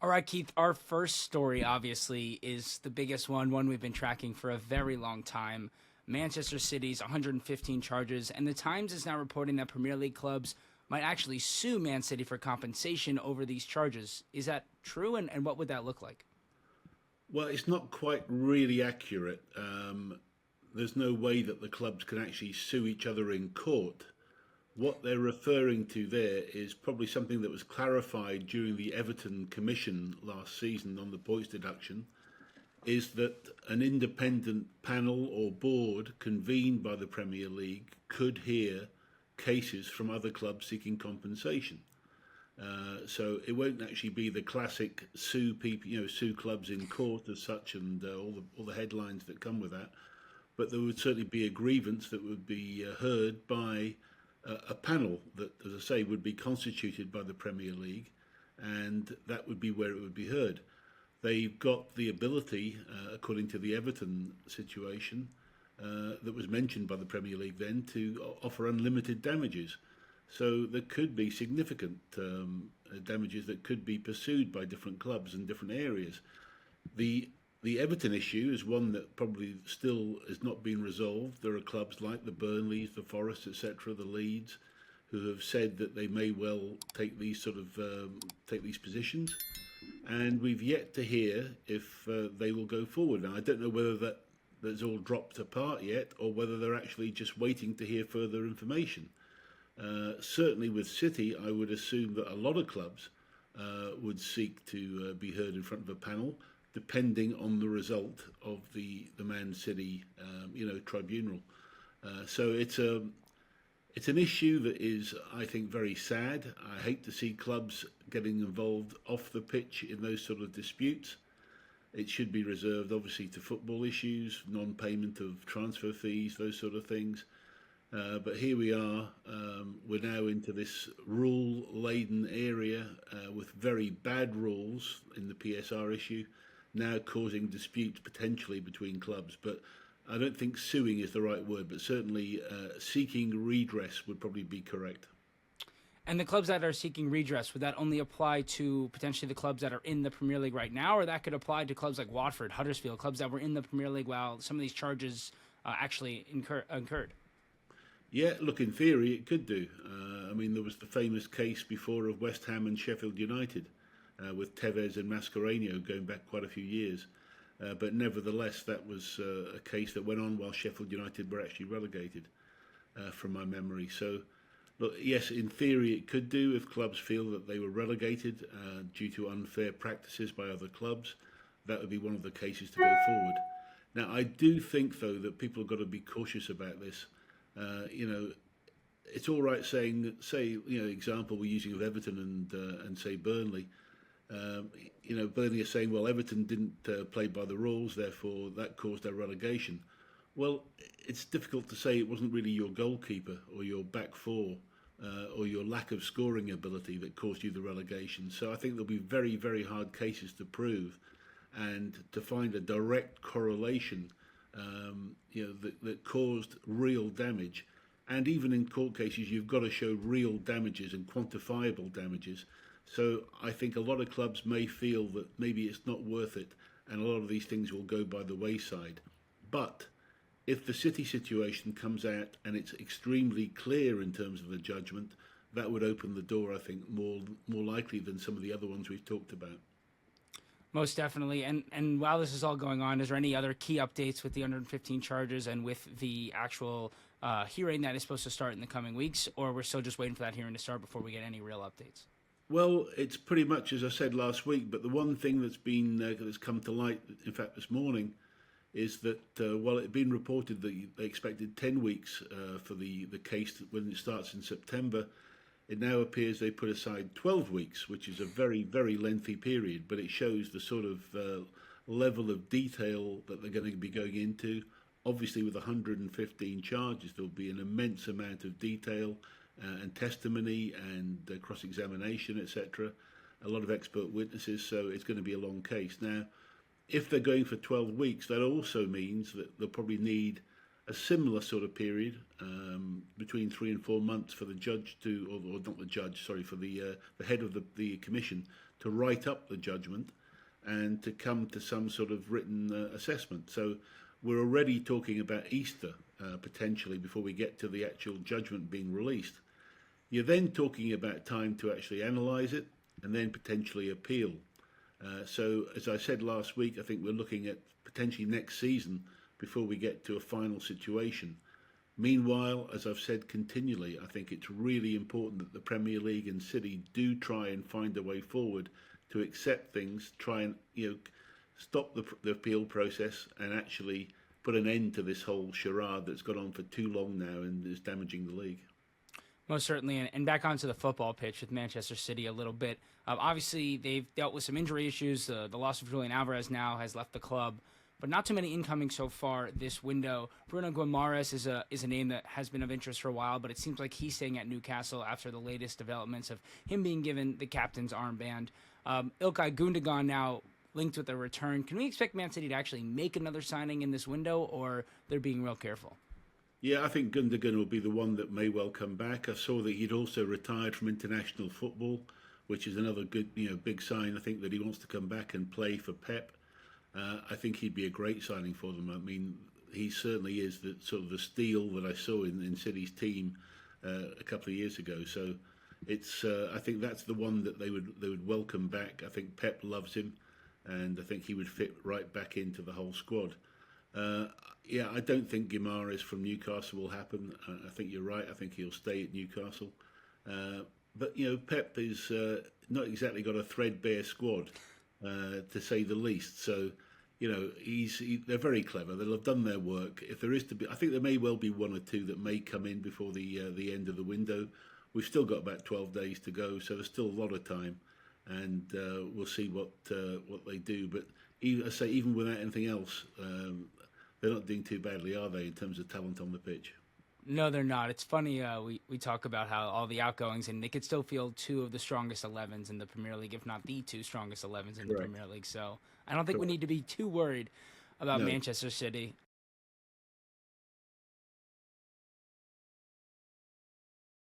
All right, Keith, our first story obviously is the biggest one we've been tracking for a very long time. Manchester City's 115 charges, and the Times is now reporting that Premier League clubs might actually sue Man City for compensation over these charges. Is that true, and what would that look like? Well, it's not quite really accurate. There's no way that the clubs can actually sue each other in court. What they're referring to there is probably something that was clarified during the Everton Commission last season on the points deduction, is that an independent panel or board convened by the Premier League could hear cases from other clubs seeking compensation. So it won't actually be the classic sue people, sue clubs in court as such, and all the headlines that come with that. But there would certainly be a grievance that would be heard by a panel that, as I say, would be constituted by the Premier League, and that would be where it would be heard. They've got the ability, according to the Everton situation, that was mentioned by the Premier League then, to offer unlimited damages. So there could be significant damages that could be pursued by different clubs in different areas. The the Everton issue is one that probably still has not been resolved. There are clubs like the Burnleys, the Forests, etc., the Leeds, who have said that they may well take these take these positions, and we've yet to hear if they will go forward. Now, I don't know whether that's all dropped apart yet, or whether they're actually just waiting to hear further information. Certainly, with City, I would assume that a lot of clubs would seek to be heard in front of a panel, depending on the result of the Man City, tribunal. So it's an issue that is, I think, very sad. I hate to see clubs getting involved off the pitch in those sort of disputes. It should be reserved, obviously, to football issues, non-payment of transfer fees, those sort of things. But here we are. We're now into this rule-laden area with very bad rules in the PSR issue, now causing disputes potentially between clubs. But I don't think suing is the right word, but certainly seeking redress would probably be correct. And the clubs that are seeking redress, would that only apply to potentially the clubs that are in the Premier League right now, or that could apply to clubs like Watford, Huddersfield, clubs that were in the Premier League while some of these charges actually incurred? Yeah, look, in theory, it could do. I mean, there was the famous case before of West Ham and Sheffield United with Tevez and Mascherano going back quite a few years. But nevertheless, that was a case that went on while Sheffield United were actually relegated, from my memory. So, look, yes, in theory, it could do if clubs feel that they were relegated due to unfair practices by other clubs. That would be one of the cases to go forward. Now, I do think, though, that people have got to be cautious about this. It's all right say, example we're using of Everton and say Burnley. Burnley are saying, well, Everton didn't play by the rules, therefore that caused their relegation. Well, it's difficult to say it wasn't really your goalkeeper or your back four or your lack of scoring ability that caused you the relegation. So I think there'll be very, very hard cases to prove and to find a direct correlation that caused real damage. And even in court cases, you've got to show real damages and quantifiable damages. So I think a lot of clubs may feel that maybe it's not worth it, and a lot of these things will go by the wayside. But if the City situation comes out and it's extremely clear in terms of the judgment, that would open the door, I think, more likely than some of the other ones we've talked about. Most definitely. And while this is all going on, is there any other key updates with the 115 charges and with the actual hearing that is supposed to start in the coming weeks, or we're still just waiting for that hearing to start before we get any real updates? Well, it's pretty much as I said last week, but the one thing that's come to light, in fact, this morning, is that while it had been reported that they expected 10 weeks for the case when it starts in September, it now appears they put aside 12 weeks, which is a very, very lengthy period, but it shows the sort of level of detail that they're going to be going into. Obviously, with 115 charges, there'll be an immense amount of detail and testimony and cross-examination, etc. A lot of expert witnesses, so it's going to be a long case. Now, if they're going for 12 weeks, that also means that they'll probably need a similar sort of period, between 3 and 4 months, for the judge to, or not the judge, sorry, for the head of the commission to write up the judgment and to come to some sort of written assessment. So we're already talking about Easter potentially before we get to the actual judgment being released. You're then talking about time to actually analyse it and then potentially appeal. So as I said last week, I think we're looking at potentially next season before we get to a final situation. Meanwhile, as I've said continually, I think it's really important that the Premier League and City do try and find a way forward to accept things, try and stop the appeal process and actually put an end to this whole charade that's gone on for too long now and is damaging the league. Most certainly, and back onto the football pitch with Manchester City a little bit. Obviously, they've dealt with some injury issues. The loss of Julian Alvarez now has left the club, but not too many incoming so far this window. Bruno Guimaraes is a name that has been of interest for a while, but it seems like he's staying at Newcastle after the latest developments of him being given the captain's armband. Ilkay Gundogan now linked with a return. Can we expect Man City to actually make another signing in this window, or they're being real careful? Yeah, I think Gundogan will be the one that may well come back. I saw that he'd also retired from international football, which is another good, big sign. I think that he wants to come back and play for Pep. I think he'd be a great signing for them. I mean, he certainly is the sort of the steel that I saw in City's team a couple of years ago. So it's I think that's the one that they would welcome back. I think Pep loves him, and I think he would fit right back into the whole squad. Yeah, I don't think Guimaraes from Newcastle will happen. I think you're right. I think he'll stay at Newcastle. But, Pep is not exactly got a threadbare squad, to say the least. So, they're very clever. They'll have done their work. If there is to be, I think there may well be one or two that may come in before the end of the window. We've still got about 12 days to go, so there's still a lot of time. And we'll see what they do. But even without anything else, they're not doing too badly, are they, in terms of talent on the pitch? No, they're not. It's funny, we talk about how all the outgoings, and they could still field two of the strongest 11s in the Premier League, if not the two strongest 11s in the Premier League. So I don't think we need to be too worried about Manchester City.